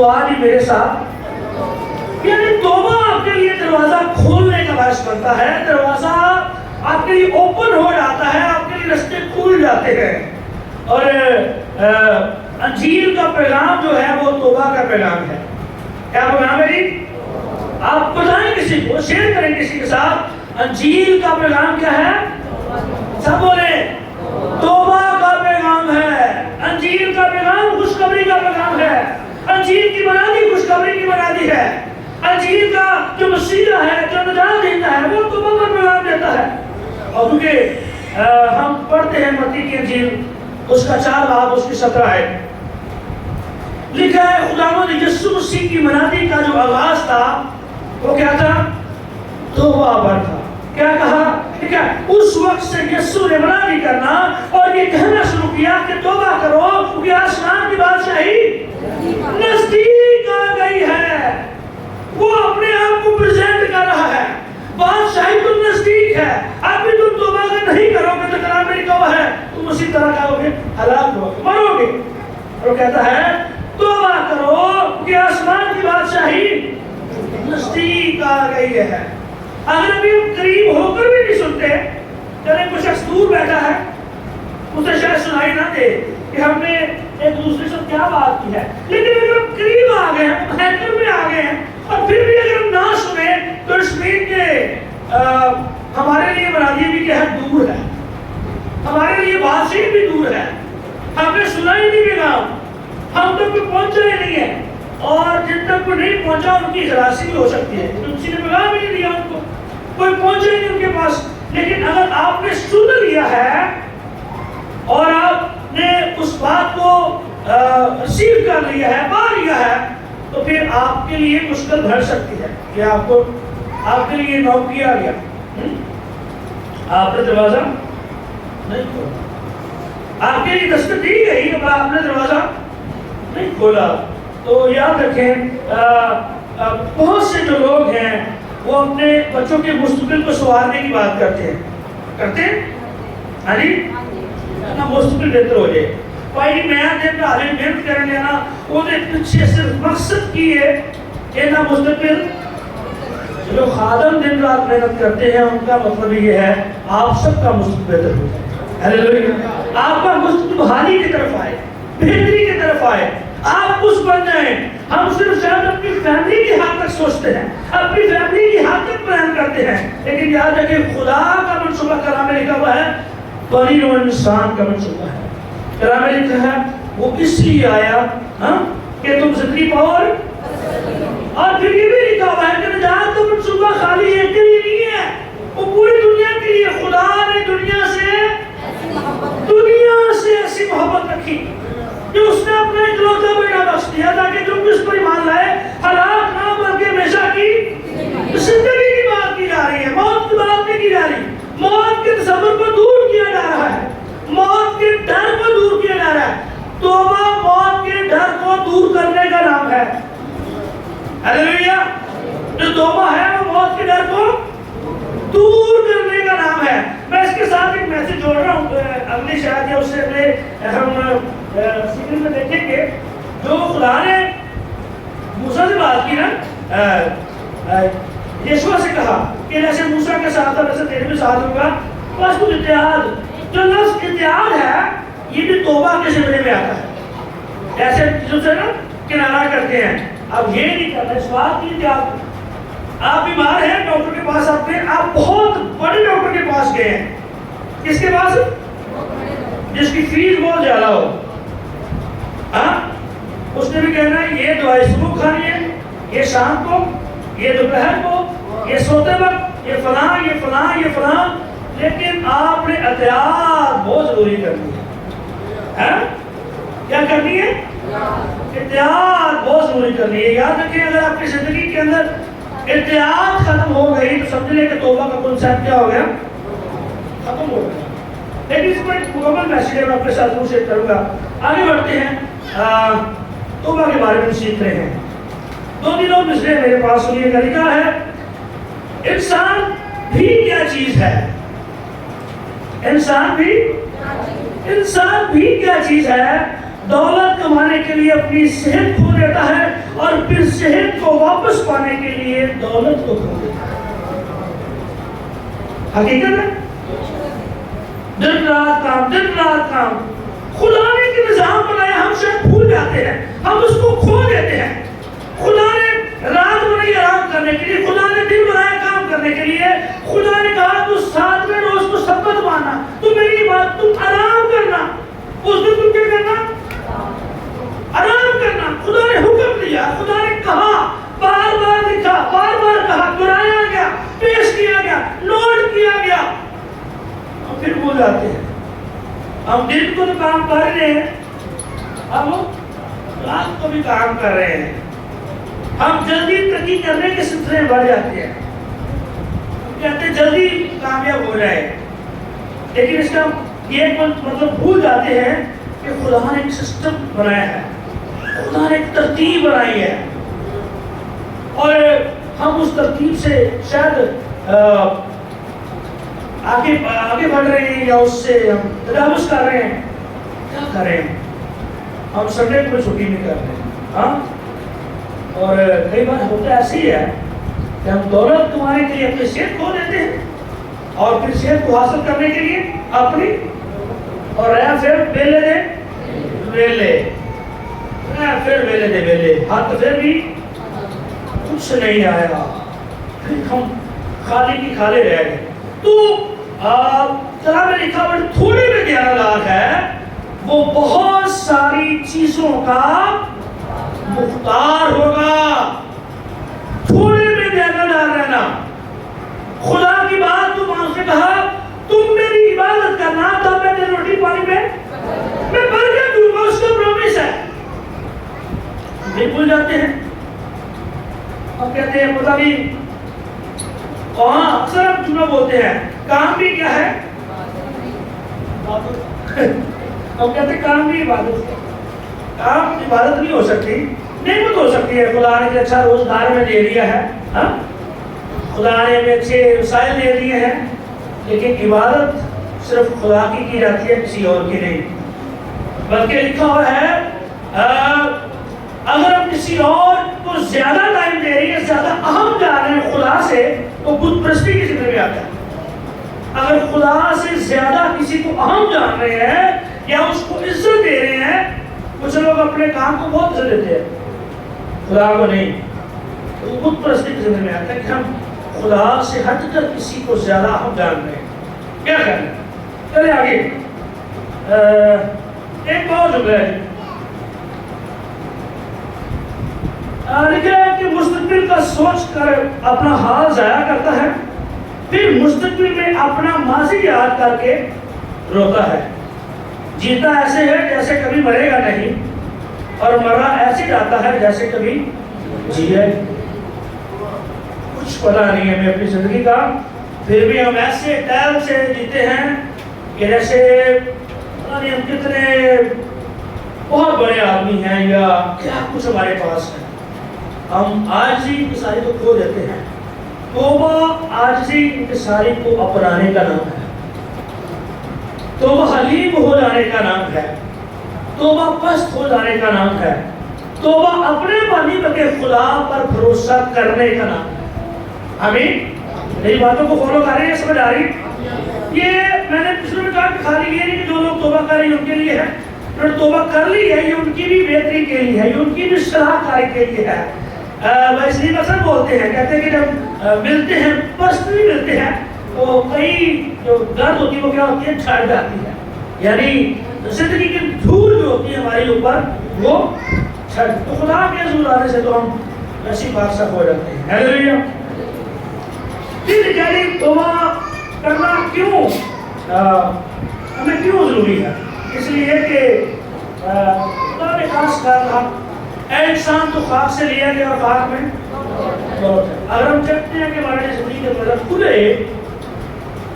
تو آج ہی میرے ساتھ. یعنی توبہ آپ کے لیے دروازہ کھولنے کا باعث بنتا ہے, دروازہ آپ کے لیے اوپن ہو جاتا ہے, آپ کے لیے رستے کھل جاتے ہیں. اور انجیل کا پیغام جو ہے وہ توبہ کا پیغام ہے. کیا پیغام ہے جی؟ آپ بتائیں کسی کو, شیئر کریں کسی کے ساتھ, انجیل کا پیغام کیا ہے؟ سب بولے توبہ کا پیغام ہے. انجیل کا پیغام خوشخبری کا پیغام ہے. انجیل کی بنیادی خوشخبری کی بنیادی ہے. انجیل کا جو مسیح ہے, جو نجات دیتا ہے, وہ توبہ کا پیغام دیتا ہے. اور کیونکہ ہم پڑھتے ہیں متی کی انجیل, اس کا 4 باب, اس کی 17 آیت, لکھا ہے خداوند یسوع مسیح کی منادی کا جو آغاز تھا وہ کیا تھا؟ توبہ پر تھا. کیا کہا؟ لکھا اس وقت سے یسوع نے منادی کرنا اور یہ کہنا شروع کیا کہ توبہ کرو کیونکہ آسمان کی بادشاہی نزدیک آ گئی ہے. وہ اپنے آپ کو پریزنٹ کر رہا ہے, بادشاہی تو نزدیک ہے. ابھی تم توبہ نہیں کرو گے تو کلام میری توبہ ہے, تم اسی طرح کہو گے, ہلاک ہو گے, مرو گے. اور کہتا ہے توبہ کرو کہ آسمان کی بادشاہی نزدیک آ گئی ہے. اگر ابھی ہم قریب ہو کر بھی نہیں سنتے, چلے کوئی شخص دور بیٹھا ہے, اسے شاید سنائی نہ دے کہ ہم نے ایک دوسرے سے کیا بات کی ہے, لیکن اگر ہم قریب آ گئے ہیں, ہیکر میں آ گئے ہیں, اور پھر بھی اگر ہم نہ سنیں تو اس میں کہ ہمارے لیے منادی بھی کیا ہے, دور ہے. ہمارے لیے بادشاہی بھی دور ہے. ہم نے سنا ہی نہیں پیغام, ہم تک کوئی پہنچا ہی نہیں ہے. اور جن تک کوئی نہیں پہنچا ان کی خلاصی بھی ہو سکتی ہے, کسی نے پیغام ہی نہیں دیا, ان کو کوئی پہنچا ہی نہیں ان کے پاس. لیکن اگر آپ نے سن لیا ہے اور آپ نے اس بات کو ریسیو کر لیا ہے, پا لیا ہے, تو پھر آپ کے لیے مشکل بڑھ سکتی ہے کہ آپ کے لیے نوک کیا گیا, آپ نے دروازہ نہیں کھولا, آپ کے لیے دستک دی گئی اور آپ نے دروازہ نہیں کھولا. تو یاد رکھیں بہت سے جو لوگ ہیں وہ اپنے بچوں کے مستقبل کو سنوارنے کی بات کرتے ہیں. ہاں جی, مستقبل بہتر ہو جائے. بھائی میں دن رات محنت کر لینا, وہ پیچھے صرف مقصد کی ہے کہ نہ مستقبل. جو خادم دن رات محنت کرتے ہیں ان کا مطلب یہ ہے آپ سب کا مستقبل بہتر ہو جائے. ہیلیلویا. آپ کا مستقبل بحالی کی طرف آئے, بہتری کی طرف آئے, آپ اس بن جائیں. ہم صرف شاید اپنی فیملی کی حد تک سوچتے ہیں, اپنی فیملی کی حد تک پلان کرتے ہیں, لیکن یاد رکھیں خدا کا منصوبہ کلام میں لکھا ہوا ہے, بنی نوع انسان کا منصوبہ ہے. کلام میں لکھا ہے وہ اس لیے آیا کہ تم زندگی پاؤ. اور پھر یہ بھی لکھا ہوا ہے کہ نجات کا منصوبہ خالی ایک کے لیے نہیں ہے, وہ پوری دنیا کے لیے. خدا نے دنیا سے ایسی محبت رکھی کہ اس نے اپنا اکلوتا بیٹا بخش دیا تاکہ جو بھی اس پر ایمان لائے ہلاک نہ بلکہ ہمیشہ کی زندگی کی بات کی جا رہی ہے, موت کی بات نہیں کی جا رہی. موت کے تصور کو دور کیا جا رہا ہے, موت کے ڈر کو دور کیا جا رہا ہے. توبہ موت کے ڈر کو دور کرنے کا نام ہے. ہیلیلویا. جو توبہ ہے وہ موت کے ڈر کو دور کرنے کا نام ہے. میں اس کے ساتھ ایک میسج جوڑ رہا ہوں, اگلی شاید یا اس سے اگلے ہم سیکرٹ میں دیکھیں گے. جو خدا نے موسیٰ سے بات کی نا, یشوع سے کہا کہ جیسے موسیٰ کے ساتھ تھا ویسے تیرے بھی ساتھ ہوگا, بس کچھ اتحاد. جو لفظ اتحاد ہے یہ بھی توبہ کے زمرے میں آتا ہے. ایسے چیزوں سے نا کنارہ کرتے ہیں, اب یہ نہیں کرنا, اس بات کی اتحاد. آپ بیمار ہیں, ڈاکٹر کے پاس آتے ہیں, آپ بہت بڑے ڈاکٹر کے پاس گئے ہیں. کس کے پاس؟ جس کی فیس بہت زیادہ ہو. اس نے بھی کہنا ہے یہ دوائی صبح کھانی ہے, یہ شام کو, یہ دوپہر کو, یہ سوتے وقت, یہ فلاں یہ فلاں یہ فلاں. لیکن آپ نے احتیاط بہت ضروری کرنی ہے. کیا کرنی ہے؟ احتیاط بہت ضروری کرنی ہے. یاد رکھیں اگر آپ کی زندگی کے اندر احتیاط ختم ہو گئی تو سمجھ لیں کہ توبہ کا کنسیپٹ کیا ہو گیا, ختم ہو گیا. لیکن اس کو ایک مکمل میسیج میں آپ کے ساتھ شیئر کروں گا. آگے بڑھتے ہیں, توبہ کے بارے میں سیکھ رہے ہیں. 2 دنوں پچھلے میرے پاس سنیے کا لکھا ہے انسان بھی کیا چیز ہے. انسان بھی کیا چیز ہے دولت کمانے کے لیے اپنی صحت کھو دیتا ہے اور پھر صحت کو واپس پانے کے لیے دولت کو کھو دیتا ہے. حقیقت ہے. دن رات کام، دن رات کام. خدا نے ایک نظام بنایا، ہم شاید بھول جاتے ہیں، ہم اس کو کھو دیتے ہیں. خدا نے رات بنائی آرام کرنے کے لیے، خدا نے دن بنایا کام کرنے کے لیے. خدا نے کہا تو 7ویں روز کو سبت ماننا، تو میری بات تم آرام کرنا. اس دن تم کیا کرنا؟ آرام کرنا. خدا نے حکم دیا، خدا نے کہا، بار بار لکھا، بار بار کہا، دہرایا گیا، پیش کیا گیا، نوٹ کیا گیا. ہم پھر بھول جاتے ہیں. ہم دن کو تو کام کر رہے ہیں، ہم رات کو بھی کام کر رہے ہیں. ہم جلدی ترقی کرنے کے سلسلے میں بڑھ جاتے ہیں، ہم کہتے ہیں جلدی کامیاب ہو جائے، لیکن اس کا یہ مطلب بھول جاتے ہیں کہ خدا نے ایک سسٹم بنایا ہے، خدا نے ایک ترتیب بنائی ہے، اور ہم اس ترتیب سے شاید آگے بڑھ رہے ہیں یا اس سے ہم تجاوز کر رہے ہیں. کیا کریں؟ ہم سنڈے کو چھٹی نہیں کر رہے ہیں. ہاں، اور کئی بار ہوتا ایسے ہی ہے کہ ہم دولت کمانے کے لیے اپنی صحت کھو دیتے ہیں اور پھر صحت کو حاصل کرنے کے لیے اپنی، اور رہا پھر ویلے دے ویلے، رہا پھر ویلے دے ویلے، ہاتھ پھر بھی کچھ نہیں آیا، پھر ہم خالی کی خالی رہ گئے. تو طرح میں لکھا ہوا تھوڑے میں 11 لاکھ ہے، وہ بہت ساری چیزوں کا مختار ہوگا. تھوڑے میں دینا نہ رہنا. خدا کی بات تو وہاں سے کہا تم میری عبادت کرنا تب میں تیری روٹی پانی میں برکت دوں گا، اس کا پرومس ہے. بھول جاتے ہیں. ہم کہتے ہیں پتہ نہیں کہاں، اکثر ہم جملہ بولتے ہیں کام بھی کیا ہے، ہم کہتے ہیں کام بھی عبادت ہے. کام عبادت نہیں ہو سکتی، نعمت ہو سکتی ہے. خدا نے اچھا روزگار میں دے دیا ہے، خدا نے ہمیں اچھے وسائل دے دیے ہیں، لیکن عبادت صرف خدا کی جاتی ہے، کسی اور کی نہیں. بلکہ لکھا ہوا ہے اگر ہم کسی اور کو زیادہ ٹائم دے رہی ہے، زیادہ اہم جا رہے ہیں خدا سے، تو بت پرستی کی ذکر میں آتا ہے. اگر خدا سے زیادہ کسی کو اہم جان رہے ہیں یا اس کو عزت دے رہے ہیں، کچھ لوگ اپنے کام کو بہت عزت دیتے ہیں، خدا کو نہیں. تو بت پرستی کی ذکر میں آتا ہے کہ ہم خدا سے ہٹ کر کسی کو زیادہ اہم جان رہے ہیں. کیا کرنا ہے؟ چلے آگے. ایک اور جملہ ہے لکھا ہے کہ مستقبل کا سوچ کر اپنا حال ضائع کرتا ہے، پھر مستقبل میں اپنا ماضی یاد کر کے روتا ہے. جیتا ایسے ہے جیسے کبھی مرے گا نہیں، اور مرنا ایسے جاتا ہے جیسے کبھی جیے. کچھ پتا نہیں ہے ہمیں اپنی زندگی کا، پھر بھی ہم ایسے ٹائم سے جیتے ہیں کہ جیسے ہم کتنے بہت بڑے آدمی ہیں یا کیا کچھ ہمارے پاس ہے. ہم عاجزی انکساری کو کھو دیتے ہیں. توبہ عاجزی انکساری کو اپنانے کا نام ہے. توبہ حلیم ہو جانے کا نام ہے. توبہ پست ہو جانے کا نام ہے. توبہ اپنے بانی کے خدا پر بھروسہ کرنے کا نام ہے. آمین. میری باتوں کو فالو کر رہے ہیں؟ سمجھ آ رہی؟ یہ میں نے پچھلے میں کہا کہ خالی یہ نہیں کہ جو لوگ توبہ کر رہے ہیں ان کے لیے ہے، جو توبہ کر لی ہے یہ ان کی بھی بہتری کے لیے ہے، یہ ان کی بھی صلاح کاری کے لیے ہے. اس لیے اکثر بولتے ہیں، کہتے ہیں کہ جب ملتے ہیں پرسنلی ملتے ہیں تو کئی جو درد ہوتی ہے وہ کیا ہوتی ہے، چھٹ جاتی ہے. یعنی زندگی کی دھول جو ہوتی ہے ہمارے اوپر وہ چھٹ. تو خدا کے حضور آنے سے تو ہم ایسی بادشاہ ہو جاتے ہیں. ہیلیلویا. یعنی توبہ کرنا کیوں ہمیں کیوں ضروری ہے؟ اس لیے کہ خدا نے خاص کہا اے انسان تو خاک سے لیا گیا اور خاک میں لوٹ ہے. اگر ہم چاہتے ہیں کہ ہمارے لیے زندگی کے بدل کھلے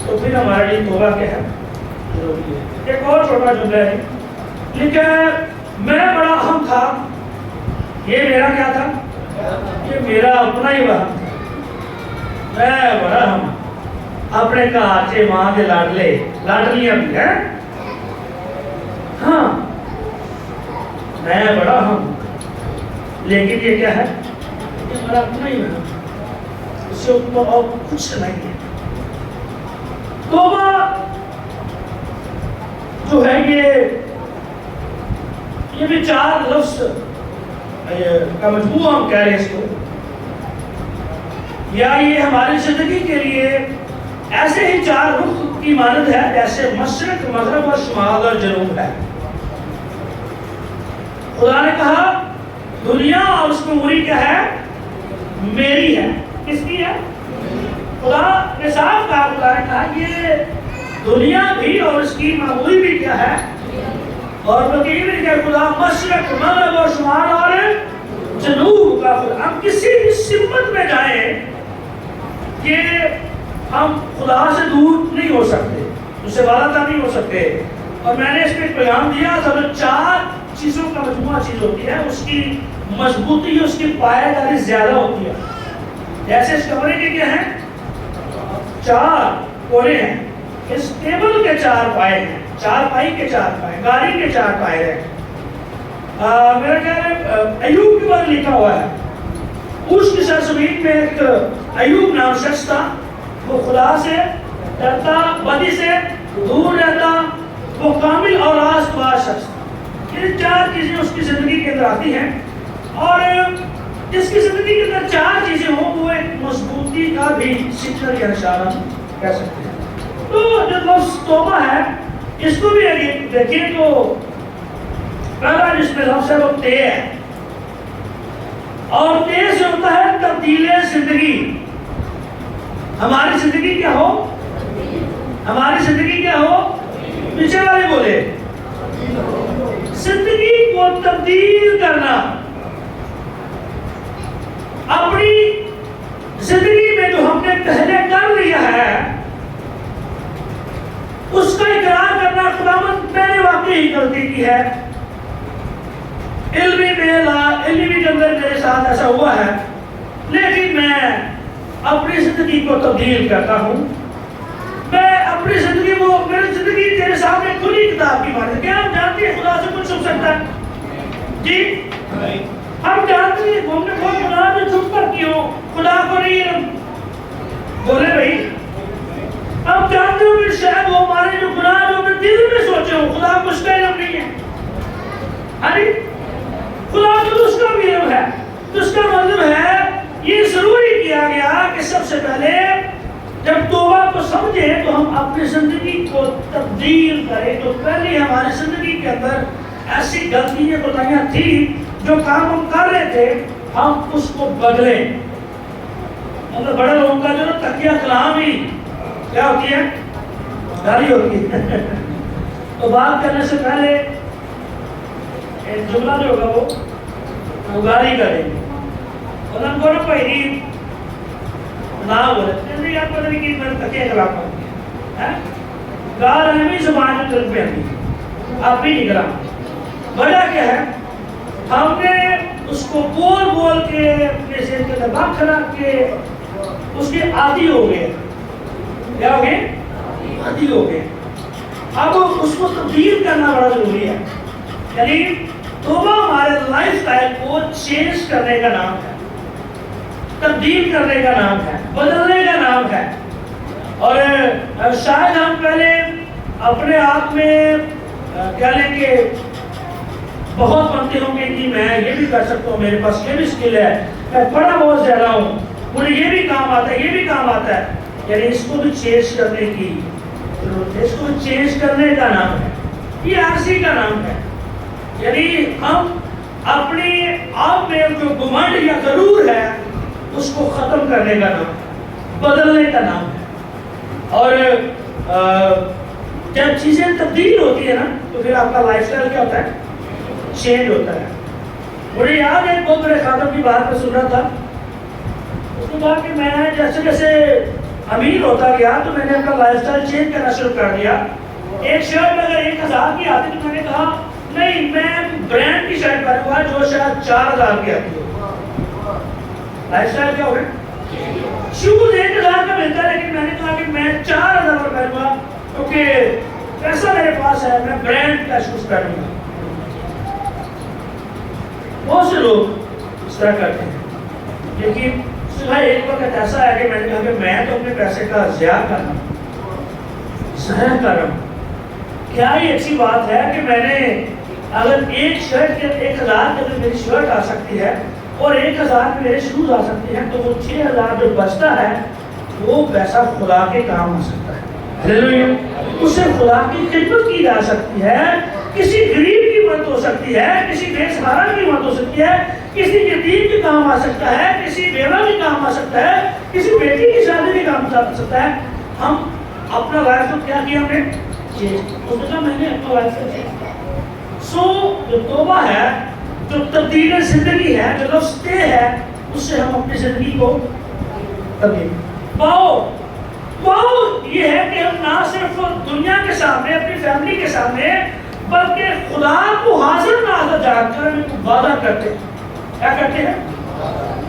تو پھر ہمارے لیے توبہ کیا ہے؟ ضروری ہے. ایک اور چھوٹا جملہ ہے لکھا ہے میں بڑا اہم تھا، یہ میرا کیا تھا؟ یہ میرا اپنا ہی وہم تھا. میں بڑا اہم، اپنے کہاچے ماں کے لاڈلیاں بھی ہیں. ہاں میں بڑا ہوں لیکن یہ کیا ہے، یہ میرا اپنا ہی ہے، اس سے اوپر اور کچھ نہیں ہے۔ توبہ جو ہے یہ بھی چار لفظ کا مجموعہ ہم کہہ رہے ہیں اس کو، یا یہ ہماری زندگی کے لیے ایسے ہی چار رخ کی مانند ہے جیسے مشرق، مغرب اور شمال اور جنوب ہے۔ خدا نے کہا دنیا اور اس میں موری کیا ہے، میری ہے۔ کس کی ہے؟ خدا نے صاف کہا، خدا نے کہا یہ دنیا بھی اور اس کی معمولی بھی کیا ہے، اور بلکہ یہ بھی کہ خدا مشرق، مغرب اور شمال اور جنوب کا خدا۔ ہم کسی بھی سمت میں جائیں کہ ہم خدا سے دور نہیں ہو سکتے، اس سے بالاتر نہیں ہو سکتے۔ اور میں نے اس میں ایک پیغام دیا تھا، جو چار چیزوں کا مجموعہ چیز ہوتی ہے اس کی مضبوطی، اس کی پائیداری زیادہ ہوتی ہے۔ جیسے اس کمرے کے کیا ہیں، چار کونے ہیں، اس ٹیبل کے چار پائے ہیں، چار پائی کے چار پائے، گاڑی کے چار پائے ہیں۔ میرا خیال ہے ایوب کے بارے لکھا ہوا ہے، اس کی سرزمین میں ایک ایوب نام شخص تھا، وہ خدا سے ڈرتا، بدی سے دور رہتا، وہ کامل اور راست باز شخص تھا۔ یہ چار چیزیں اس کی زندگی کے اندر آتی ہیں، اور جس کی زندگی کے اندر چار چیزیں ہوں وہ ایک مضبوطی کا بھی سگنل یا اشارہ کہہ سکتے ہیں۔ تو جو لفظ توبہ ہے اس کو بھی اگر دیکھیں تو پہلا جس میں لفظ ہے وہ تے ہے، اور تے سے ہوتا ہے تبدیل زندگی۔ ہماری زندگی کیا ہو، ہماری زندگی کیا ہو، پیچھے والے بولے، زندگی کو تبدیل کرنا۔ اپنی زندگی میں جو ہم نے پہلے کر لیا ہے اس کا اقرار کرنا، خداوند میں نے واقعی غلطی کی ہے، علمی کے اندر میرے ساتھ ایسا ہوا ہے، لیکن میں اپنی زندگی کو تبدیل کرتا ہوں۔ میں اپنی زندگی کو، میری زندگی تیرے سامنے کھلی کتاب کی مانند۔ کیا ہم جانتے ہیں خدا سے کچھ چھپ سکتا ہے؟ جی ہم جانتے ہیں ہم نے بہت گناہ جو چھپ کر کیوں خدا کو نہیں بولے بھائی، ہم جانتے ہو کہ شاید وہ ہمارے جو گناہ جو اپنے دل میں سوچے ہو خدا کو اس کا علم نہیں ہے۔ ہاں خدا کو اس کا بھی علم ہے، تو اس کا مطلب ہے یہ ضروری کیا گیا کہ سب سے پہلے جب توبہ کو سمجھے تو ہم اپنی زندگی کو تبدیل کریں۔ تو پہلے ہماری زندگی کے اندر ایسی غلطیاں کوتاہیاں تھی، جو کام ہم کر رہے تھے ہم اس کو بدلیں۔ مطلب بڑے لوگوں کا جو تکیہ کلام ہی کیا ہوتی ہے، گالی ہوتی ہے۔ تو بات کرنے سے پہلے ایک جملہ جو ہوگا وہ گالی کریں گے، اور ہم کو نا پہلی نہ بولے جیسے آپ پتہ نہیں کہ میں نے تکیہ کلام کر دیا ہے، گال ہمیں زبان میں چل پہ آتی، آپ بھی نہیں کرام۔ وجہ کیا ہے، ہم نے اس کو بول بول کے اپنے ذہن کے دباغ کھڑا کے اس کے عادی ہو گئے۔ کیا ہو گئے؟ عادی ہو گئے۔ اب اس کو تبدیل کرنا بڑا ضروری ہے، یعنی توبہ ہمارے لائف سٹائل کو چینج کرنے کا نام ہے، تبدیل کرنے کا نام ہے، بدلنے کا نام ہے۔ اور شاید ہم پہلے اپنے آپ میں کہہ لیں کہ بہت بنتے ہوں گے کہ میں یہ بھی کر سکتا ہوں، میرے پاس یہ بھی سکل ہے، میں پڑھا بہت زیادہ ہوں، مجھے یہ بھی کام آتا ہے، یہ بھی کام آتا ہے۔ یعنی اس کو بھی چینج کرنے کی ضرورت ہے، اس کو چینج کرنے کا نام ہے، یہ عارضی کا نام ہے۔ یعنی ہم اپنے آپ میں جو گمنڈ یا غرور ہے اس کو ختم کرنے کا نام ہے، بدلنے کا نام ہے۔ اور جب چیزیں تبدیل ہوتی ہیں نا تو پھر آپ کا لائف سٹائل کیا ہوتا ہے، چینج ہوتا ہے۔ مجھے یاد ہے بہت بڑے خاتم کی بات میں سن رہا تھا، اس نے کہا کہ میں جیسے جیسے امیر ہوتا گیا تو میں نے اپنا لائف سٹائل چینج کرنا شروع کر دیا۔ ایک شرٹ اگر 1000 کی آتی تو میں نے کہا نہیں، میں برانڈ کی شرٹ پہنوں گا جو شاید 4000 کی آتی ہو۔ لائف سٹائل کیا ہو گیا، شوز 1000 کا ملتا ہے، لیکن میں نے کہا کہ میں 4000 کا پہنوں گا کیونکہ پیسہ میرے پاس ہے، میں برانڈ کا شوز پہنوں گا۔ بہت سے لوگ اس طرح کرتے ہیں. لیکن صبح ایک وقت ایسا ہے کہ میں نے کہا کہ میں تو اپنے پیسے کا ضیاع کر رہا ہوں، ضائع کر رہا ہوں. کیا یہ اچھی بات ہے کہ میں نے اگر ایک شرٹ کے 1000 کے میری شرٹ آ سکتی ہے اور 1000 میں میرے شوز آ سکتے ہیں، تو وہ 6000 جو بچتا ہے وہ پیسہ خدا کے کام آ سکتا ہے. اسے خدا کی خدمت کی جا سکتی ہے، کسی غریب کی مدد ہو سکتی ہے، کسی بے سہارا کی مدد ہو سکتی ہے، کسی یتیم کے کام آ سکتا ہے، کسی بیوہ کے کام آ سکتا ہے، کسی بیٹی کی شادی کے کام آ سکتا ہے. ہم اپنا لائف کو کیا کیا ہم نے چینج کیا، اس کا میں نے اپنا لائف کو چینج کیا. سو جو توبہ ہے، جو تبدیل زندگی ہے، جو لفظ طے ہے، اس سے ہم اپنی زندگی کو تبدیل واؤ یہ ہے کہ ہم نہ صرف دنیا کے سامنے، اپنی فیملی کے سامنے، بلکہ خدا کو حاضر ناظر جان کر ہم ایک وعدہ کرتے ہیں. کیا کرتے ہیں؟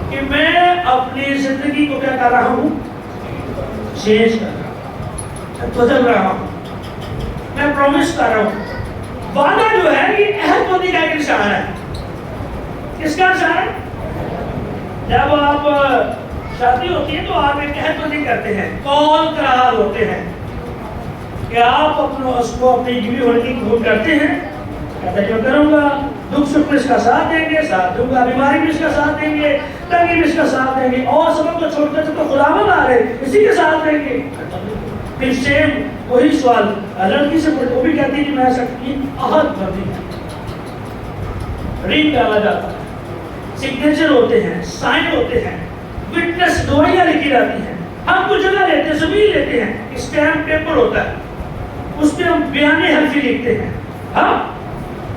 کہ میں اپنی زندگی کو کیا کر رہا ہوں؟ چینج کر رہا ہوں، بدل رہا ہوں، میں پرومس کر رہا ہوں. وعدہ جو ہے یہ عہد بندی کا ایک نشان ہے. کس کا نشان ہے؟ جب آپ شادی ہوتی ہے تو آپ ایک عہد بندی کرتے ہیں، قول قرار ہوتے ہیں کہ آپ اس کو اپنی بیوی ہونے کی قبول کرتے ہیں. کہتے ہیں جو کروں گا، دکھ سکھ میں اس کا ساتھ دیں گے، ساتھ دوں گا، بیماری میں اس کا ساتھ دیں گے، تنگی میں اس کا ساتھ دیں گے، اور سب کو چھوڑ کر تو خداوند آ رہے اسی کے ساتھ دیں گے. پھر سیم وہی سوال لڑکی سے پوچھتے، وہ بھی کہتی ہے کہ میں سکتی عہد بندی ہے. رنگ ڈالا جاتا ہے، سگنیچر ہوتے ہیں، سائن ہوتے ہیں، وٹنس گواہیاں لکھی جاتی ہیں. ہم کچھ جگہ لیتے ہیں، زمین لیتے ہیں، اسٹیمپ پیپر ہوتا ہے، اس پہ ہم بیان حلفی لکھتے ہیں. ہاں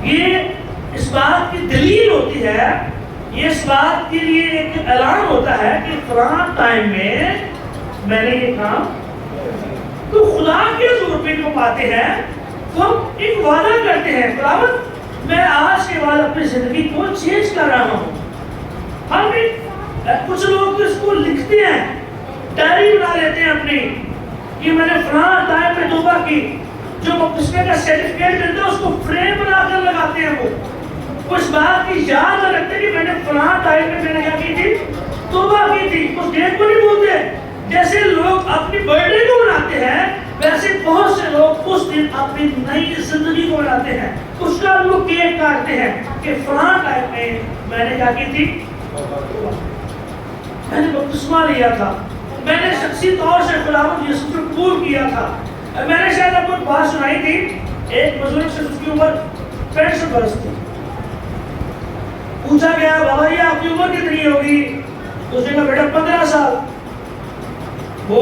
یہ اس بات کی دلیل ہوتی ہے، یہ اس بات کے لیے ایک اعلان ہوتا ہے کہ فلاں ٹائم میں نے یہ کام. تو خدا کے حضور پہ کو پاتے ہیں تو ہم ایک وعدہ کرتے ہیں، خداوند میں آج کے بعد اپنی زندگی کو چینج کر رہا ہوں. ہم کچھ لوگ اس کو لکھتے ہیں، ڈائری بنا لیتے ہیں اپنی کہ میں نے فلاں ٹائم میں توبہ کی. جو مقدسے کا سرٹیفکیٹ ملتا ہے اس کو فریم بنا کر لگاتے ہیں. وہ اس بات کی یاد نہ رکھتے کہ میں نے فلاں ٹائم میں نے کیا کی تھی؟ توبہ کی تھی. اس ڈیٹ کو نہیں بھولتے. جیسے لوگ اپنی برتھ ڈے کو مناتے ہیں، ویسے بہت سے لوگ اس دن اپنی نئی زندگی کو مناتے ہیں. اس کا وہ کیک کاٹتے ہیں کہ فلاں ٹائم میں نے کیا کی تھی؟ میں نے بپتسمہ لیا تھا، میں نے شخصی طور سے خداوند یسوع کو قبول کیا تھا. میں نے شاید آپ کو ایک بات سنائی تھی، ایک بزرگ سے اس کی عمر 65 برس تھی. پوچھا گیا بابا جی آپ کی عمر کتنی ہوگی؟ اس نے کہا بیٹا 15 سال. وہ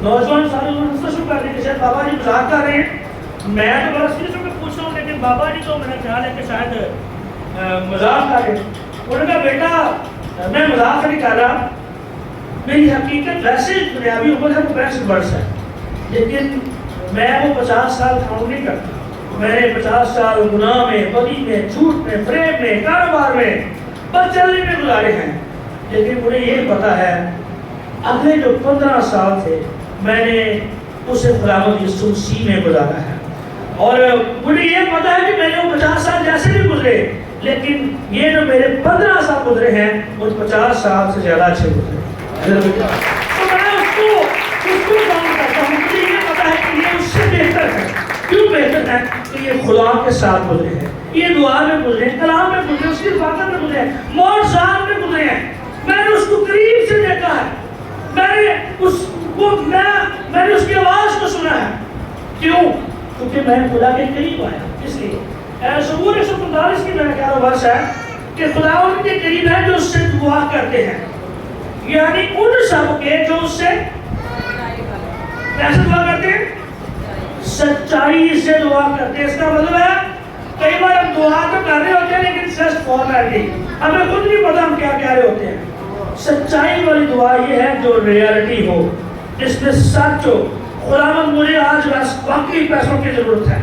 نوجوان سارے ہنسنا شروع کر دیں، شاید بابا جی مذاق کر رہے ہیں. میں تو بڑا سیریس ہو کے پوچھ رہا ہوں، لیکن بابا جی تو میرا خیال ہے کہ شاید مذاق کر رہے ہیں. انہوں نے کہا بیٹا میں مذاق نہیں کر رہا، میری حقیقت ویسے دنیاوی عمر ہے وہ 65 برس ہے، لیکن میں وہ 50 سال کاؤنٹ نہیں کرتا. میں نے 50 سال گناہ میں، بدی میں، جھوٹ میں، فریب میں، کاروبار میں، بد چلنے میں گزارے ہیں. لیکن مجھے یہ پتا ہے اگلے جو 15 سال تھے میں نے اسے خداوند یسوع مسیح میں گزارا ہے. اور مجھے یہ پتا ہے کہ میں نے وہ 50 سال جیسے بھی گزرے، لیکن یہ جو میرے 15 سال گزرے ہیں وہ 50 سال سے زیادہ اچھے گزرے. تو میں اس کو کام کرتا ہوں. مجھے یہ پتا ہے کہ یہ اس سے بہتر ہے. کیوں بہتر ہے؟ کہ یہ خدا کے ساتھ گزرے ہیں، یہ دعا میں گزرے ہیں، کلام میں گزرے ہیں، اس کی عبادت میں گزرے ہیں، معجزات میں گزرے ہیں. میں نے اس کو قریب سے دیکھا ہے، میں نے اس کی آواز کو سنا ہے. کیوں؟ کیونکہ میں خدا کے قریب آیا. اس لیے زبور 145 کی میرا خیال ورس ہے کہ خدا ان کے قریب ہے جو اس سے دعا کرتے ہیں، یعنی ان سب کے جو اس سے کیسے دعا کرتے ہیں؟ سچائی سے دعا کرتے ہیں. اس کا مطلب ہے کئی بار ہم دعا تو کر رہے ہوتے ہیں لیکن جسٹ فارمیلٹی، ہمیں خود نہیں پتا ہم کیا کہہ رہے ہوتے ہیں. سچائی والی دعا یہ ہے جو ریالٹی ہو، جس میں سچ ہو. خداوند مجھے آج واقعی پیسوں کی ضرورت ہے،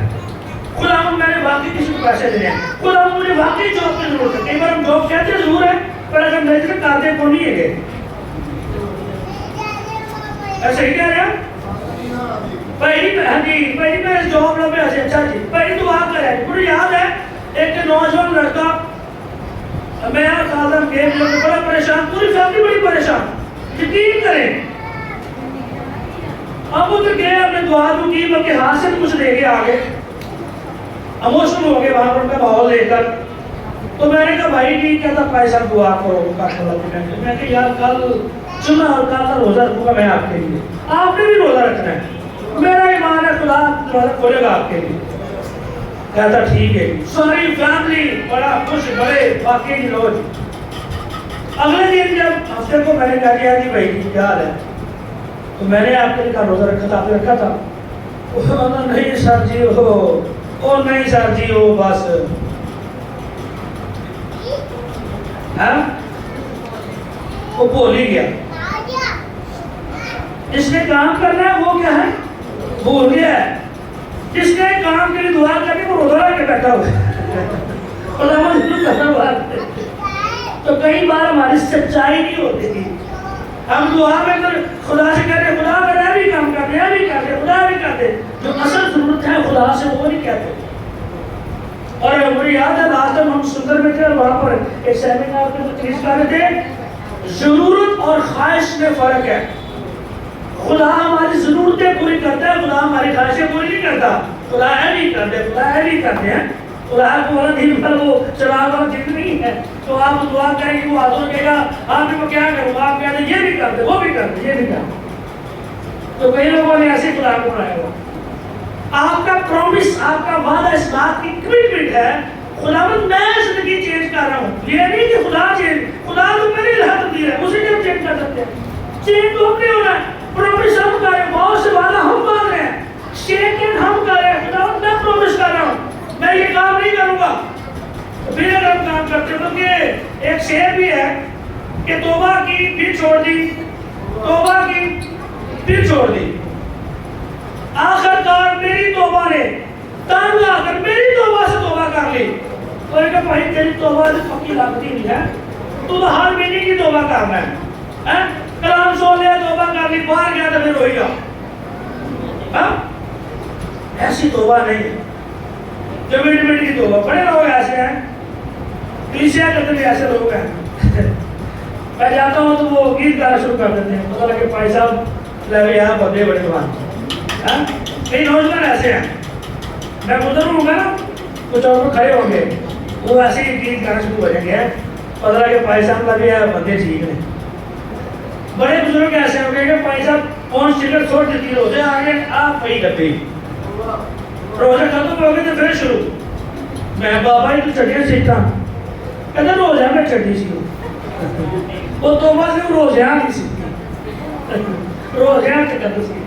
خداوند میں نے واقعی کسی کو پیسے دینے ہیں، خداوند مجھے واقعی جاب کی ضرورت ہے. کئی بار ہم جاب کہتے ضرور ہے پر اگر میرے سے کاتے کو نہیں ہے گئے. ایسے ہی کہہ رہے ہیں پہلی میں جاب لو اچھا جی پہلی دعا کرے. مجھے یاد ہے ایک نوجوان لڑکا اعظم گئے بڑا پریشان, پوری فیملی بڑی پریشان, یقین کریں. اب وہ تو گئے, اپنے دعا تو کی, بلکہ ہاتھ سے کچھ لے کے آگے اموشنل ہو گئے وہاں پر ان کا ماحول لے کر. تو میں نے کہا بھائی ٹھیک کہتا بھائی صاحب دعا کرو میں کہ یار کل جمعہ اور کل کا روزہ رکھوں گا میں آپ کے لیے, آپ نے بھی روزہ رکھنا ہے, میرا ایمان ہے خدا دروازہ کھولے گا آپ کے لیے. کہتا ٹھیک ہے. ساری فیملی بڑا خوش, بڑے واقعی لوگ. اگلے دن جب ہفتے کو میں نے کہا کہ جی بھائی کیا حال ہے, تو میں نے آپ کے لیے روزہ رکھا تھا, آپ نے رکھا تھا؟ نہیں سر جی او نہیں سر جی وہ بس وہ بھول ہی گیا. جس نے کام کرنا ہے وہ کیا ہے بھول گیا ہے, جس نے کام کے لیے دعا کرنی وہ روزہ رکھ کے بیٹھا ہوا ہے. تو کئی بار ہماری سچائی نہیں ہوتی تھی, ہم دعا میں خدا سے کہتے ہیں خدا میرا بھی کام کر دے, بھی کر دے, خدا بھی کر دے. جو اصل ضرورت ہے خدا سے وہ نہیں کہتے. اور مجھے یاد ہے لاسٹ ٹائم ہم سندر میں تھے اور وہاں پر ایک سیمینار پہ تقریر کر رہے تھے, ضرورت اور خواہش میں فرق ہے. خدا ہماری ضرورتیں پوری کرتا ہے, خدا ہماری خواہشیں پوری نہیں کرتا. خدا ہے نہیں کرتے, خدا ہے نہیں کرتے ہیں. خدا کو والا دن بھر وہ چراغ والا دن نہیں ہے, تو آپ دعا کریں گے وہ آدھوں کہے گا آپ کو کیا کروں, آپ کہتے ہیں یہ بھی کر دے, وہ بھی کر دے, یہ بھی کر دے. تو کئی لوگوں نے ایسے خدا کو بنایا ہوا. آپ کا پرومس, آپ کا وعدہ اس بات کی کمٹمنٹ ہے خداوند میں زندگی چینج کر رہا ہوں. یہ نہیں کہ خدا تو میں نے راہ دی ہے, اسے کیا چینج کر سکتے ہیں؟ چینج تو ہم نہیں ہونا ہے. پرومس ہم کر رہے ہیں, بہت سے وعدہ ہم مان رہے ہیں, شیکن ہم کر رہے ہیں. خداوند میں پرومس کر رہا ہوں میں یہ کام نہیں کروں گا, پھر ہم کام کرتے ہیں. بلکہ ایک شعر بھی ہے کہ توبہ کی پھر چھوڑ دی, توبہ کی پھر چھوڑ دی, آخر کار میری توبہ نے تانگ آ کر میری توبہ سے توبہ کر لی. اور ایک بھائی تیری توبہ سے پکی لگتی نہیں ہے, تو ہر مہینے کی توبہ کرنا ہے. کلام سو لیا توبہ کر لی, باہر گیا تو پھر روئی گا. ایسی توبہ نہیں ہے جو منٹ کی توبہ. بڑے لوگ ایسے ہیں, کلیسیا کرتے بھی ایسے لوگ ہیں. میں جاتا ہوں تو وہ گیت گانا شروع کر دیتے ہیں, پتہ لگے بھائی صاحب لگے یہاں بندے بڑے بات. کئی نوجوان ایسے ہیں, میں گزر ہوں گا نا کچھ اور کھڑے ہوں گے, وہ ایسے ہی گیت گانا شروع ہو جائیں گے, پتہ لگے بھائی صاحب لگے یہاں بندے ٹھیک ہیں. بڑے بزرگ ایسے ہوں گے کہ بھائی صاحب کون سگریٹ چھوڑ دیتی ہے, روزے آگے آپ وہی کرتے ہی, روزے ختم ہو گئے تو پھر شروع. میں بابا ہی تو چٹیاں سیکھتا ہوں, کہتے روزہ میں چٹنی سیکھوں. وہ توبہ سے روزیاں نہیں سیکھتی, روزیاں سے کرتے سیکھتا.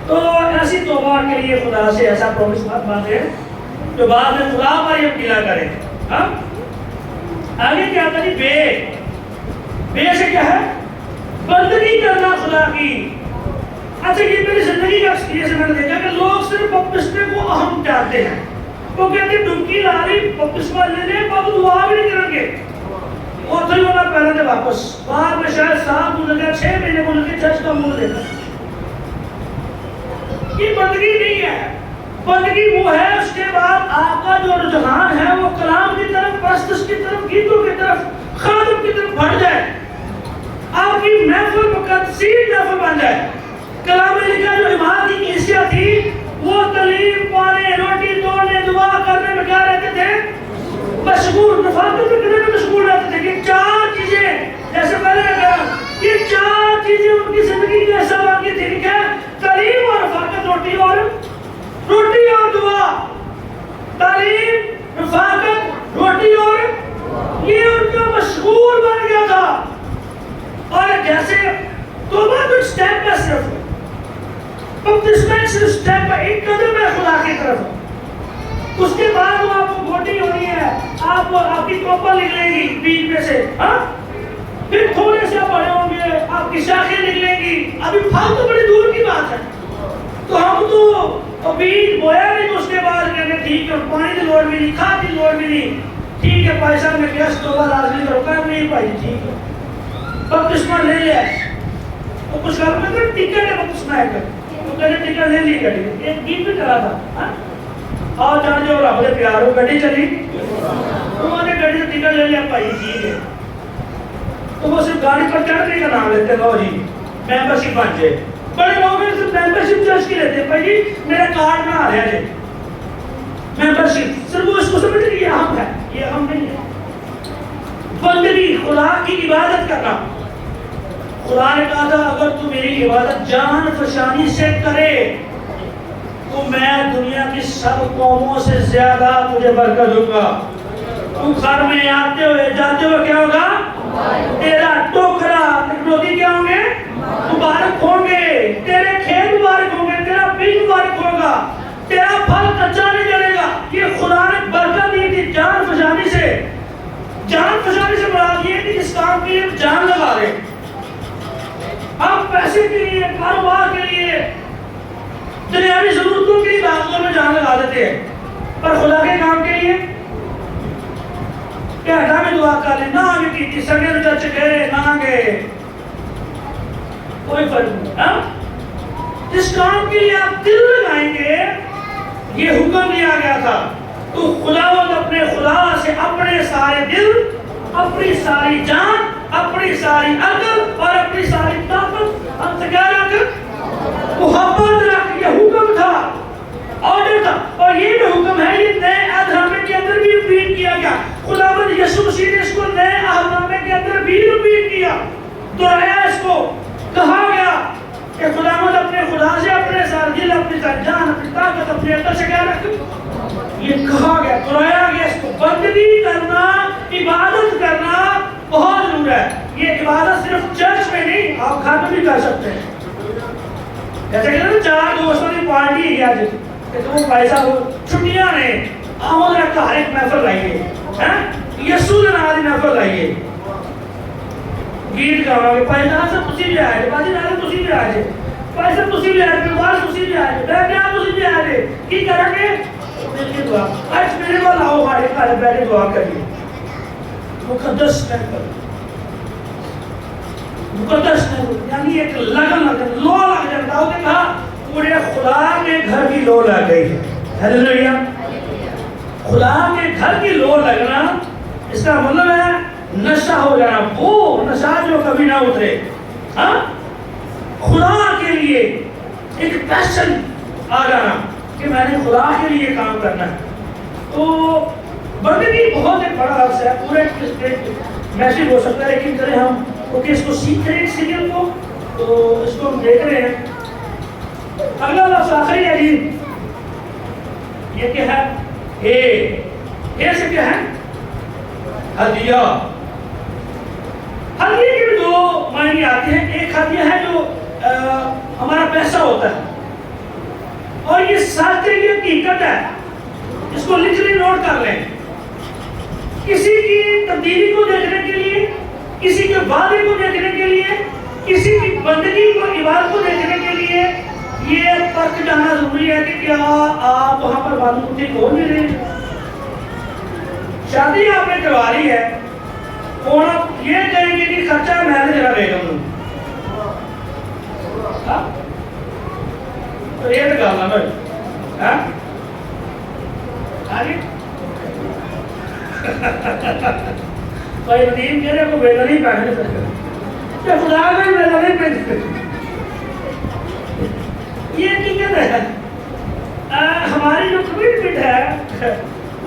تو ایسی توبہ کے لیے خدا سے ایسا پرومس مت مانگے جو بعد میں خدا پر یہ گلا کرے. آگے کیا تھا جی, بے سے کیا ہے بندگی کرنا خدا کی. اچھا یہ میری زندگی کا ایکسپیرینس میں نے دیکھا کہ لوگ صرف بپتسمے کو اہم جانتے ہیں. وہ کہتے ہیں ڈبکی لا رہی بپتسمہ لے لے, بابو دعا بھی نہیں کریں گے, اور تو ہونا پہلے تھے واپس. بعد میں شاید 7 گزر گیا, 6 مہینے گزر گئے, چرچ کا منہ دیکھا. یہ بندگی نہیں ہے. بندگی وہ ہے اس کے بعد آپ کا جو رجحان ہے وہ کلام کی طرف, پرستش کی طرف, گیتوں کی طرف, خادم کی طرف بڑھ جائے. آپ کی محفل مقدسین محفل بن جائے. کلام میں لکھا جو ایمان کی حیثیت تھی وہ تعلیم پانے, روٹی توڑنے, دعا کرنے میں کیا رہتے تھے مشغول. رفاقت میں کتنے مشغول رہتے تھے کہ 4 چیزیں, جیسے پہلے کہا یہ 4 چیزیں ان کی زندگی کا حصہ بن گئی تھی. کیا تعلیم اور رفاقت, روٹی اور دعا. تعلیم, رفاقت, روٹی اور یہ ان کا مشغول بن گیا تھا. اور جیسے توبہ تو سٹیپ پر صرف بپتسمہ صرف سٹیپ پر ایک قدم ہے خدا کی طرف. اس کے بعد وہ آپ کو گھوٹی ہونی ہے, آپ کی توبہ نکلے گی بیچ میں سے, پھر تھوڑے سے بڑے ہوں گے, آپ کی شاخیں نکلیں گی. ابھی پھل تو بڑی دور کی بات ہے, تو ہم تو بیج بویا نہیں, تو اس کے بعد کہتے ہیں ٹھیک ہے پانی کی لوڑ بھی نہیں, کھاد کی لوڑ بھی نہیں, ٹھیک ہے بھائی صاحب میں گیس توبہ لازمی کروں گا. نہیں بھائی ٹھیک ہے بپتسمہ لے لیا. تو کچھ لوگ کہتے ہیں ٹکٹ ہے بپتسمہ ہے کر, تو کہتے ہیں ٹکٹ لے لی گاڑی. ایک گیت بھی کرا تھا, آ جان جو رب دے پیارو گڈی چلی انہوں نے گڈی سے ٹکٹ لے لیا بھائی ٹھیک ہے تو وہ صرف گاڑی پر چڑھنے کا نام لیتے لو جی ممبرشپ بن جائے بڑے لوگ ہیں صرف ممبرشپ چرچ کی لیتے ہیں بھائی جی میرا کارڈ بنا لیا جی ممبرشپ صرف وہ اس کو سمجھتے کہ یہ اہم ہے یہ اہم نہیں ہے بندگی خدا کی عبادت کرنا خدا نے کہا تھا اگر تو میری عبادت جان فشانی سے کرے تو میں دنیا کی سب قوموں سے زیادہ تجھے برکت دوں گا تم گھر میں آتے ہوئے جاتے ہوئے کیا ہوگا تیرا ٹوکرا روٹی کیا ہوں گے مبارک ہوں گے تیرے کھیت مبارک ہوں گے تیرا بیج مبارک ہوگا تیرا پھل کچا نہیں جلے گا یہ خدا نے برکت دی تھی جان فشانی سے مراد یہ کہ اس کام کے لیے جان لگا دے آپ پیسے کے لیے کاروبار کے لیے دنیاوی ضرورتوں کے لیے داخلوں میں جان لگا دیتے ہیں پر خدا کے کام کے لیے کیا ہٹا میں دعا کر لیں نہ آگے کی تھی سگے تو چرچ گئے نہ آگے کوئی فرق نہیں جس کام کے لیے آپ دل لگائیں گے یہ حکم دیا گیا تھا تو خداوند اپنے خدا سے اپنے سارے دل اپنی ساری جان اپنی ساری عقل اور اپنی ساری طاقت ہم سے کیا رکھ محبت رکھ یہ حکم تھا آرڈر تھا اور یہ جو حکم ہے یہ نئے عہد نامے کے اندر بھی ریپیٹ کیا گیا خداوند یسوع مسیح نے اس کو نئے عہد نامے کے اندر بھی ریپیٹ کیا دہرایا اس کو کہا گیا کہ خداوند اپنے خدا سے اپنے سارے دل اپنی ساری جان اپنی طاقت اپنی عقل سے کیا رکھ یہ کہا گیا دہرایا گیا اس کو بندگی کرنا عبادت کرنا بہت ضرور ہے یہ عبادت صرف چرچ میں نہیں آپ گھر میں بھی کر سکتے ہیں جیسے کہ نا چار دوستوں کی پارٹی ہے آج کہ تم پیسہ ہو چھٹیاں نے آمد رکھا ہر ایک محفل لائیے یسوع نے نازی محفل لائیے گیت گاؤں گے پیسہ سب اسی بھی آئے باجی نازی اسی بھی آئے پیسہ اسی بھی آئے پرواز اسی بھی آئے بیٹھیاں اسی بھی آئے کی کریں گے دل کی دعا آج میرے کو لاؤ ہمارے گھر بیٹھے دعا کریے مقدس محفل مقدس محفل یعنی ایک لگن لو لگ جاتا ہے نے کہا پورے خدا کے گھر کی لو لگ گئی ہے ہیلیلویا خدا کے گھر کی لو لگنا اس کا مطلب ہے نشہ ہو جانا وہ نشہ جو کبھی نہ اترے ہاں خدا کے لیے ایک پیشن آ جانا کہ میں نے خدا کے لیے کام کرنا ہے تو بندگی بہت ایک بڑا لفظ ہے پورے میسج ہو سکتا ہے لیکن کریں ہم کیونکہ اس کو سیکھ رہے ہیں سیریل کو تو اس کو ہم دیکھ رہے ہیں اگلا لفظ آخری ہے جی یہ کیا ہے اے سے کیا ہے ہدیہ ہدیہ کے بھی دو معنی آتے ہیں ایک ہدیہ ہے جو ہمارا پیسہ ہوتا ہے اور یہ ساتھ یہ حقیقت ہے اس کو لکھ لیں نوٹ کر لیں کسی کی تبدیلی کو دیکھنے کے لیے کسی کے وعدے کو دیکھنے کے لیے کسی کی بندگی کو عبادت کو دیکھنے کے لیے یہ پرکھ جانا ضروری ہے کہ کیا آپ وہاں پر معلوم ٹھیک ہو نہیں رہے شادی آپ نے کروا لی ہے اور آپ یہ کہیں گے کہ خرچہ میں نے ذرا بیگم ہوں تو یہ تو گالنا بھائی آگے بھائی ندیم کہہ رہے کو بیگم نہیں پہنے سکتے کہ خدا کا ہی بیگم نہیں پہنے سکتے یہ حقیقت ہے ہماری جو کمٹمنٹ ہے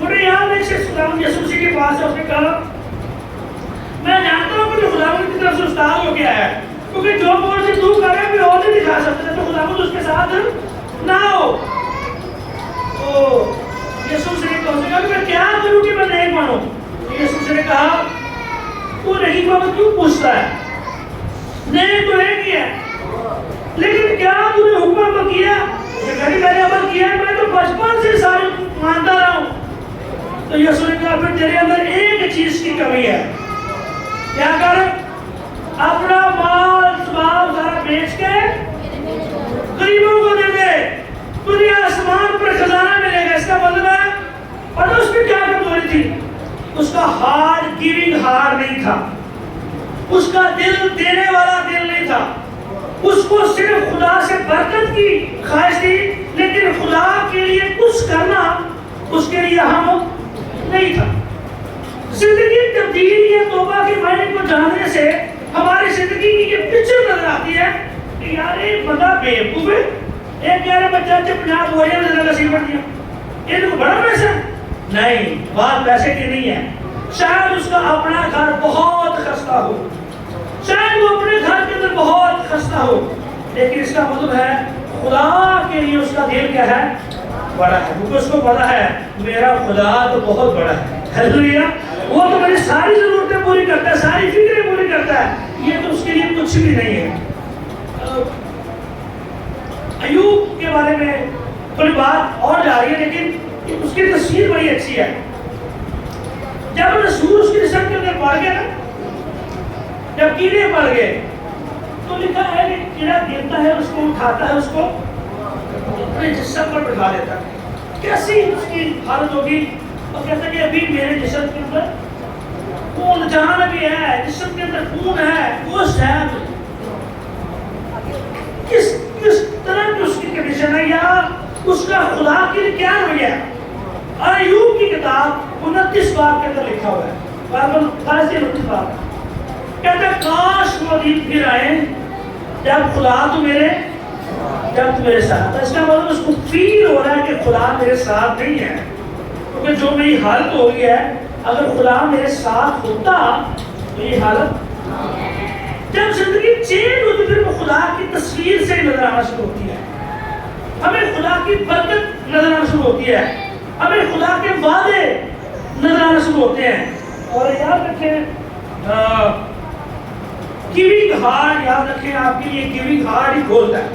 انہیں یاد ہے کہ خداوند یسوع مسیح کے پاس ہے اس نے کہا میں جانتا ہوں کہ جو خداوند کی طرف سے استاد ہو گیا ہے کیونکہ جو بور سے تو کر رہے ہیں اور نہیں دکھا سکتے تو خداوند اس کے ساتھ نہ ہو تو یسوع مسیح نے کہا کہ میں کیا کروں کہ میں نہیں مانوں یسوع مسیح نے کہا تو نہیں مانو کیوں پوچھتا ہے نہیں تو ایک ہی ہے لیکن کیا تو نے حکم کیا یہ کہیں میں نے عمل کیا ہے میں تو بچپن سے سارے مانتا رہا ہوں تو یسوع نے کہا پھر تیرے اندر ایک چیز کی کمی ہے کیا کر اپنا مال سمال سارا بیچ کے غریبوں کو دے دے تجھے آسمان پر خزانہ ملے گا اس کا مطلب ہے اور اس میں کیا کمزوری تھی اس کا ہارٹ گیونگ ہارٹ نہیں تھا اس کا دل دینے والا دل نہیں تھا اس کو صرف خدا سے برکت کی خواہش تھی لیکن خدا کے لیے کچھ کرنا اس کے لیے ہم نہیں تھا. زندگی تبدیل یا توبہ کے معنی کو جاننے سے ہماری زندگی کی یہ پکچر نظر آتی ہے کہ یار ایک بندہ بیوقوف ہے, ایک کہہ رہے بچہ 50 بوریاں زیادہ نصیب کر دیا, یہ تو بڑا پیسہ نہیں, بات پیسے کی نہیں ہے. شاید اس کا اپنا گھر بہت خستہ ہو, شاید وہ اپنے گھر کے اندر بہت خستہ ہو, لیکن اس کا مطلب ہے خدا کے لیے اس کا دل کیا ہے, بڑا ہے, کیونکہ اس کو پتا ہے میرا خدا تو بہت بڑا ہے. ہیلیلویا, وہ تو میری ساری ضرورتیں پوری کرتا ہے, ساری فکریں پوری کرتا ہے, یہ تو اس کے لیے کچھ بھی نہیں ہے. ایوب کے بارے میں تھوڑی بات اور جا رہی ہے, لیکن اس کی تصویر بڑی اچھی ہے. جب رسول اس کی جسم کے اندر پڑ گیا نا, جب کیڑے پڑ گئے تو لکھا ہے کہ کیڑا گرتا ہے اس کو اٹھاتا ہے, اس کو اپنے جسم پر بٹھا دیتا ہے. کیسی اس کی حالت ہوگی, اور کہتا ہے کہ ابھی میرے جسم کے اندر خون جان بھی ہے, جسم کے اندر خون ہے, گوشت ہے. کس طرح کی اس کی کنڈیشن ہے, یا اس کا خدا کے لیے کیا رویہ ہے. ایوب کی کتاب 29 باب کے اندر لکھا ہوا ہے, بائبل 29 باب, کہتا ہے کاش وہ دن پھر آئے جب خدا تو میرے ساتھ. اس کا مطلب اس کو فیل ہو رہا ہے کہ خدا میرے ساتھ نہیں ہے, کیونکہ جو میری حالت ہو گئی ہے, اگر خدا میرے ساتھ ہوتا تو یہ حالت. جب زندگی چینج ہوتی پھر وہ خدا کی تصویر سے نظر آنا شروع ہوتی ہے, ہمیں خدا کی برکت نظر آنا شروع ہوتی ہے, ہمیں خدا کے وعدے نظر آنا شروع ہوتے ہیں. اور یاد رکھیں گیونگ ہارٹ, یاد رکھیں آپ کے لیے گیونگ ہارٹ ہی کھولتا ہے.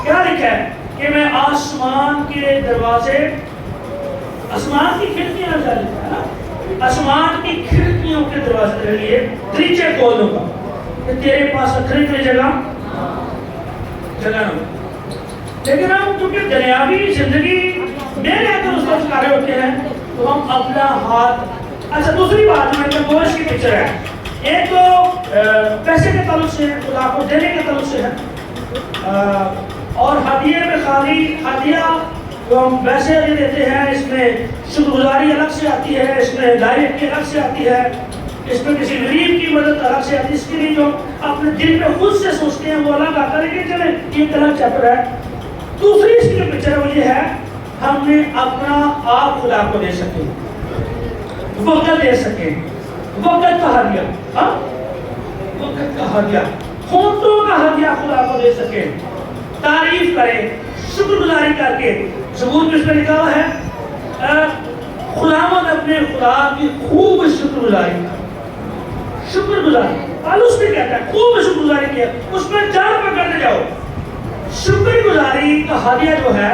کیا لکھا ہے کہ میں آسمان کے دروازے, آسمان کی کھڑکیاں لکھا ہے نا, آسمان کی کھڑکیوں کے دروازے کے لیے دریچے کھول دوں گا کہ تیرے پاس رکھنے کے لیے جگہ نہ ہو. لیکن ہم چونکہ دنیاوی زندگی میں رہ کر اس کو چکارے ہوتے ہیں تو ہم اپنا ہاتھ. اچھا دوسری بات میں گوشت کی پکچر ہے, ایک تو پیسے کے تعلق سے ہے, خدا کو دینے کے تعلق سے ہے, اور ہدیے میں خالی ہدیہ جو ہم ویسے دے دیتے ہیں, اس میں شکر گزاری الگ سے آتی ہے, اس میں ہدایت کی الگ سے آتی ہے, اس میں کسی غریب کی مدد الگ سے آتی ہے. اس کے لیے جو اپنے دل میں خود سے سوچتے ہیں وہ الگ آتا ہے, لیکن چلیں یہ ایک الگ چیپٹر ہے. دوسری اس کی پکچر وہ یہ ہے ہم نے اپنا آپ خدا کو دے سکیں, وقت دے سکیں, وقت کا ہدیہ, وقت کا ہدیہ, ہونٹوں کا ہدیہ خدا کو دے سکیں, تعریف کریں, شکر گزاری کر کے. زبور میں اس میں لکھا ہوا ہے خداوند اپنے خدا کی خوب شکر گزاری, شکر گزاری. پالوس بھی کہتا ہے خوب شکر گزاری کیا, اس میں چار پکڑتے جاؤ. شکر گزاری کا ہدیہ جو ہے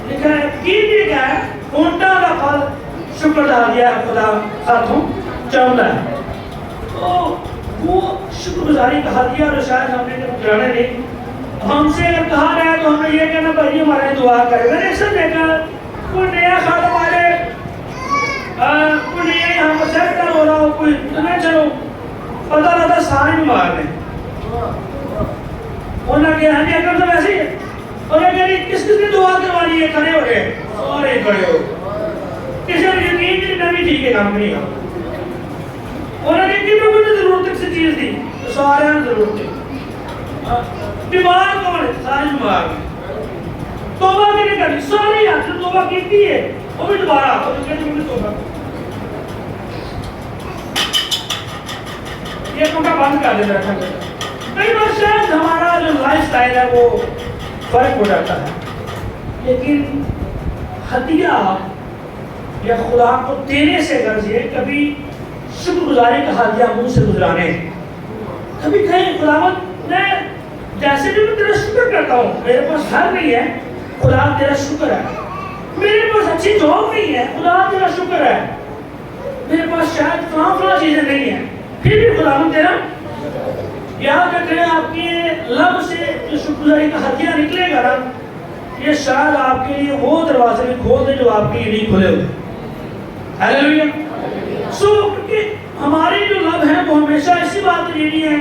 لکھا ہے کیجیے کیا ہے, ہونٹا کا پھل شکر کا ہدیہ خدا ساتھوں چاہتا ہے. تو وہ شکر گزاری کا ہدیہ اور شاید ہم نے جانے نہیں, ہم سے اگر کہا گیا تو ہمیں یہ کہنا بھائی ہمارے دعا کرے. میں نے اکثر دیکھا کوئی نیا خادم والے, کوئی نیا یہاں پر سیکٹر ہو رہا ہو, کوئی تمہیں چلو پتہ لگتا سارے بھی مار لیں. انہوں نے کہا کہ اگر تو ویسے ہی ہے, اور اگر کس نے دعا کروانی ہے, کھڑے ہو گئے سارے کھڑے ہو, کسی نے یقین نہیں میں بھی ٹھیک ہے کام نہیں. انہوں نے کتنوں کو ضرورت کسی چیز دی, سارے ضرورت تھی. بیمار کون ہے, سارے بیمار ہیں. توبہ کی نہیں کرنی, ساری آپ نے توبہ کی ہے وہ بھی دوبارہ آپ کو کہتے ہیں توبہ یہ ٹوٹا بند کر دیتا ہے. کئی بار شاید ہمارا جو لائف سٹائل ہے وہ فرق ہو جاتا ہے, لیکن ہدیہ یا خدا کو دینے سے غرض ہے کبھی شکر گزاری کا ہدیہ منہ سے گزرانے. کبھی کہیں خداوند میں جیسے بھی میں تیرا شکر کرتا ہوں, میرے پاس گھر نہیں ہے, خدا تیرا شکر ہے. میرے پاس اچھی جاب نہیں ہے, خدا تیرا شکر ہے. میرے پاس شاید فلاں چیزیں نہیں ہیں, پھر بھی خداوند تیرا. یاد رکھیں آپ کے لب سے جو شکر گزاری کا ہدیہ نکلے گا نا, یہ شاید آپ کے لیے وہ دروازے بھی کھول دے جو آپ کے لیے نہیں کھلے ہوئے. ہیلیلویا. سو کیونکہ ہمارے جو لب ہیں وہ ہمیشہ ایسی بات نہیں ہے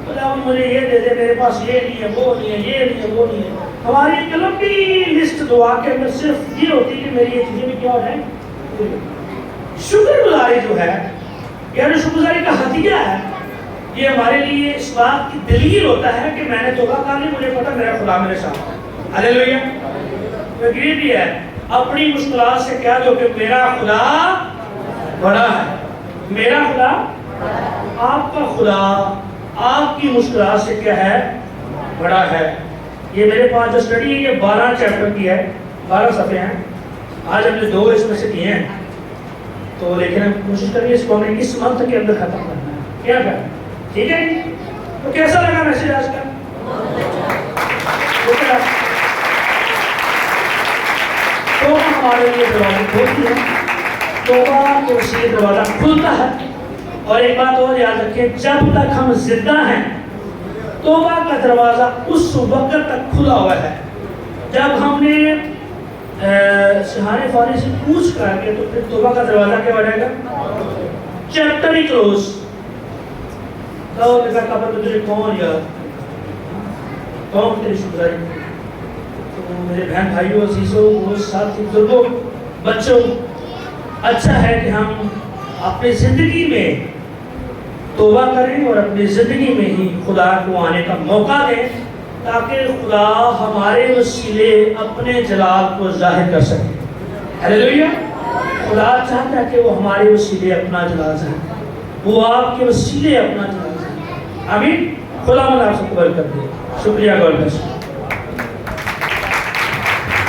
خداوند مجھے یہ دے دے, میرے پاس یہ نہیں ہے, وہ نہیں ہے, یہ نہیں ہے, وہ نہیں ہے. ہماری ایک لمبی لسٹ دعا کے اندر صرف یہ ہوتی ہے کہ میری یہ چیزیں بھی کیا ہو جائیں. شکر گزاری جو ہے یعنی شکر گزاری کا ہدیہ ہے، یہ ہمارے لیے اس بات کی دلیل ہوتا ہے کہ میں نے توبہ کر لی، مجھے پتا میرا خدا میرے ساتھ ہے. ہاللیلویا. یہ بھی ہے اپنی مشکلات سے کہہ دو کہ میرا خدا بڑا ہے. میرا خدا، آپ کا خدا آپ کی مشکلات سے کیا ہے؟ بڑا ہے. یہ میرے پاس جو اسٹڈی ہے یہ 12 چیپٹر کی ہے، 12 صفحے ہیں. آج ہم نے 2 اس میں سے کیے ہیں، تو لیکن ہم کوشش کریے اس کو ہمیں اس منتھ کے اندر ختم کرنا ہے. کیا کریں؟ ٹھیک ہے جی. تو کیسا لگا میسج آج کا؟ توبہ ہمارے لیے دروازہ کھولتی ہے، توبہ کے وسیلے دروازہ کھلتا ہے. اور ایک بات اور یاد رکھیں، جب تک ہم زندہ ہیں توبہ کا دروازہ اس وقت تک کھلا ہوا ہے جب ہم نے سہانے فانی سے پوچھ کر کے تو پھر توبہ کا دروازہ کیا بڑھے گا؟ چیپٹر ہی کلوز. تجھے کون یاد، کون تیری شکر. تو میرے بہن بھائیوں عزیزوں ساتھی بزرگوں بچوں، اچھا ہے کہ ہم اپنی زندگی میں توبہ کریں اور اپنی زندگی میں ہی خدا کو آنے کا موقع دیں تاکہ خدا ہمارے وسیلے اپنے جلال کو ظاہر کر سکے. ہاللیلویا. خدا چاہتا ہے کہ وہ ہمارے وسیلے اپنا جلال ظاہر کرے، وہ آپ کے وسیلے اپنا جلال ظاہر کرے. آمین. خدا مند آپ سے قبول کر دے. شکریہ. God bless.